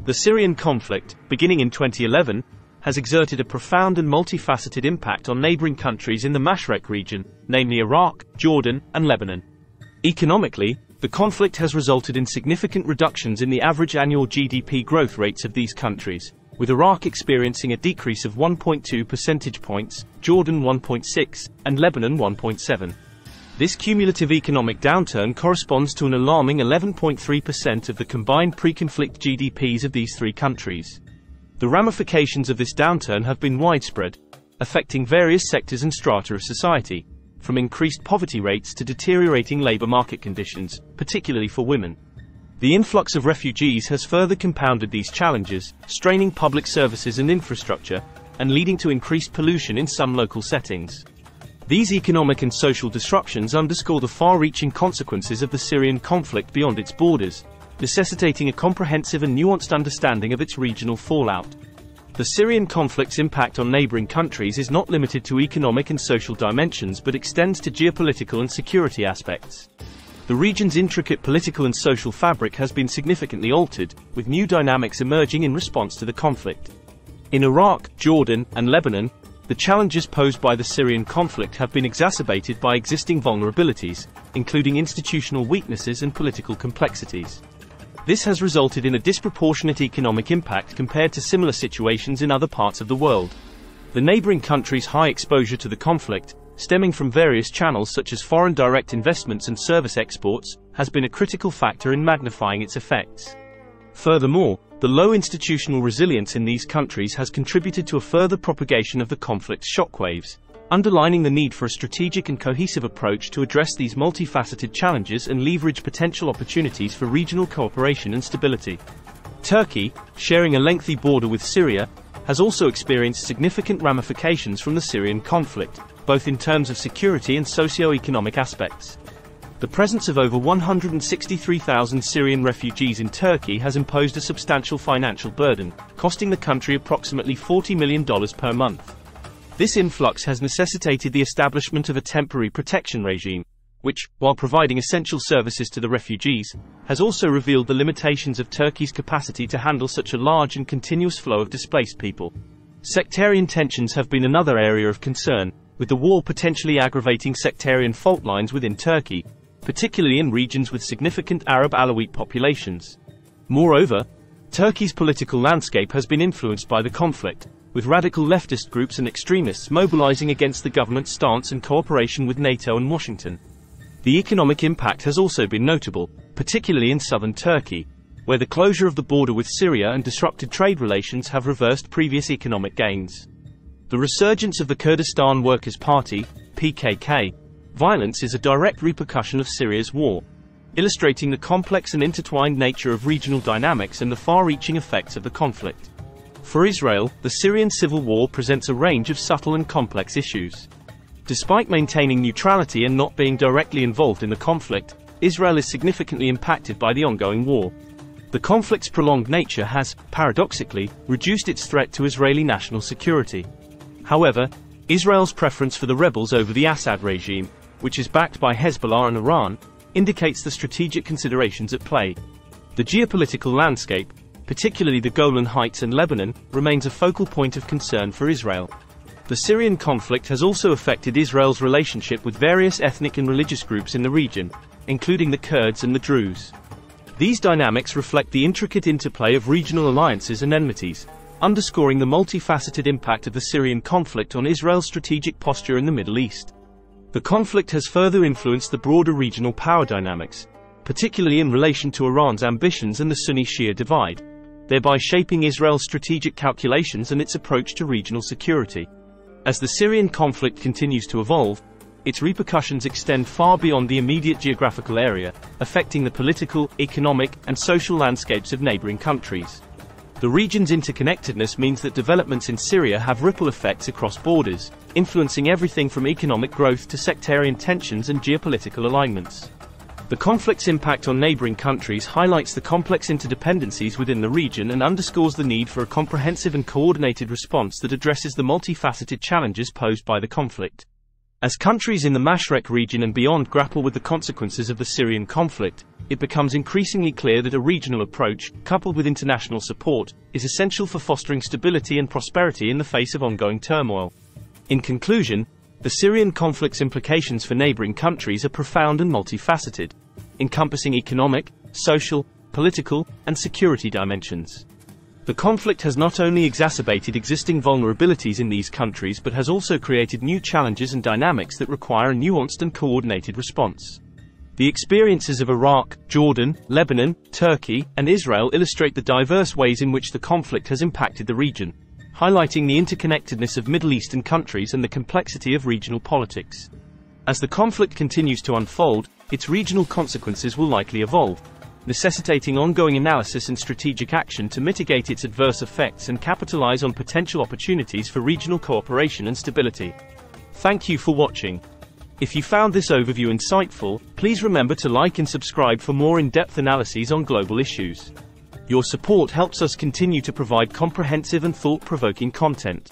The Syrian conflict, beginning in 2011, has exerted a profound and multifaceted impact on neighboring countries in the Mashrek region, namely Iraq, Jordan, and Lebanon. Economically, the conflict has resulted in significant reductions in the average annual GDP growth rates of these countries, with Iraq experiencing a decrease of 1.2 percentage points, Jordan 1.6, and Lebanon 1.7. This cumulative economic downturn corresponds to an alarming 11.3% of the combined pre-conflict GDPs of these three countries. The ramifications of this downturn have been widespread, affecting various sectors and strata of society, from increased poverty rates to deteriorating labor market conditions, particularly for women. The influx of refugees has further compounded these challenges, straining public services and infrastructure, and leading to increased pollution in some local settings. These economic and social disruptions underscore the far-reaching consequences of the Syrian conflict beyond its borders, necessitating a comprehensive and nuanced understanding of its regional fallout. The Syrian conflict's impact on neighboring countries is not limited to economic and social dimensions but extends to geopolitical and security aspects. The region's intricate political and social fabric has been significantly altered, with new dynamics emerging in response to the conflict. In Iraq, Jordan, and Lebanon, the challenges posed by the Syrian conflict have been exacerbated by existing vulnerabilities, including institutional weaknesses and political complexities. This has resulted in a disproportionate economic impact compared to similar situations in other parts of the world. The neighboring countries' high exposure to the conflict, stemming from various channels such as foreign direct investments and service exports, has been a critical factor in magnifying its effects. Furthermore, the low institutional resilience in these countries has contributed to a further propagation of the conflict's shockwaves, underlining the need for a strategic and cohesive approach to address these multifaceted challenges and leverage potential opportunities for regional cooperation and stability. Turkey, sharing a lengthy border with Syria, has also experienced significant ramifications from the Syrian conflict, both in terms of security and socio-economic aspects. The presence of over 163,000 Syrian refugees in Turkey has imposed a substantial financial burden, costing the country approximately $40 million per month. This influx has necessitated the establishment of a temporary protection regime, which, while providing essential services to the refugees, has also revealed the limitations of Turkey's capacity to handle such a large and continuous flow of displaced people. Sectarian tensions have been another area of concern, with the war potentially aggravating sectarian fault lines within Turkey, particularly in regions with significant Arab Alawite populations. Moreover, Turkey's political landscape has been influenced by the conflict, with radical leftist groups and extremists mobilizing against the government's stance and cooperation with NATO and Washington. The economic impact has also been notable, particularly in southern Turkey, where the closure of the border with Syria and disrupted trade relations have reversed previous economic gains. The resurgence of the Kurdistan Workers' Party, PKK, violence is a direct repercussion of Syria's war, illustrating the complex and intertwined nature of regional dynamics and the far-reaching effects of the conflict. For Israel, the Syrian civil war presents a range of subtle and complex issues. Despite maintaining neutrality and not being directly involved in the conflict, Israel is significantly impacted by the ongoing war. The conflict's prolonged nature has, paradoxically, reduced its threat to Israeli national security. However, Israel's preference for the rebels over the Assad regime, which is backed by Hezbollah and Iran, indicates the strategic considerations at play. The geopolitical landscape, particularly the Golan Heights and Lebanon, remains a focal point of concern for Israel. The Syrian conflict has also affected Israel's relationship with various ethnic and religious groups in the region, including the Kurds and the Druze. These dynamics reflect the intricate interplay of regional alliances and enmities, underscoring the multifaceted impact of the Syrian conflict on Israel's strategic posture in the Middle East. The conflict has further influenced the broader regional power dynamics, particularly in relation to Iran's ambitions and the Sunni-Shia divide, thereby shaping Israel's strategic calculations and its approach to regional security. As the Syrian conflict continues to evolve, its repercussions extend far beyond the immediate geographical area, affecting the political, economic, and social landscapes of neighboring countries. The region's interconnectedness means that developments in Syria have ripple effects across borders, influencing everything from economic growth to sectarian tensions and geopolitical alignments. The conflict's impact on neighboring countries highlights the complex interdependencies within the region and underscores the need for a comprehensive and coordinated response that addresses the multifaceted challenges posed by the conflict. As countries in the Mashrek region and beyond grapple with the consequences of the Syrian conflict, it becomes increasingly clear that a regional approach, coupled with international support, is essential for fostering stability and prosperity in the face of ongoing turmoil. In conclusion, the Syrian conflict's implications for neighboring countries are profound and multifaceted, encompassing economic, social, political, and security dimensions. The conflict has not only exacerbated existing vulnerabilities in these countries but has also created new challenges and dynamics that require a nuanced and coordinated response. The experiences of Iraq, Jordan, Lebanon, Turkey, and Israel illustrate the diverse ways in which the conflict has impacted the region, highlighting the interconnectedness of Middle Eastern countries and the complexity of regional politics. As the conflict continues to unfold, its regional consequences will likely evolve, necessitating ongoing analysis and strategic action to mitigate its adverse effects and capitalize on potential opportunities for regional cooperation and stability. Thank you for watching. If you found this overview insightful, please remember to like and subscribe for more in-depth analyses on global issues. Your support helps us continue to provide comprehensive and thought-provoking content.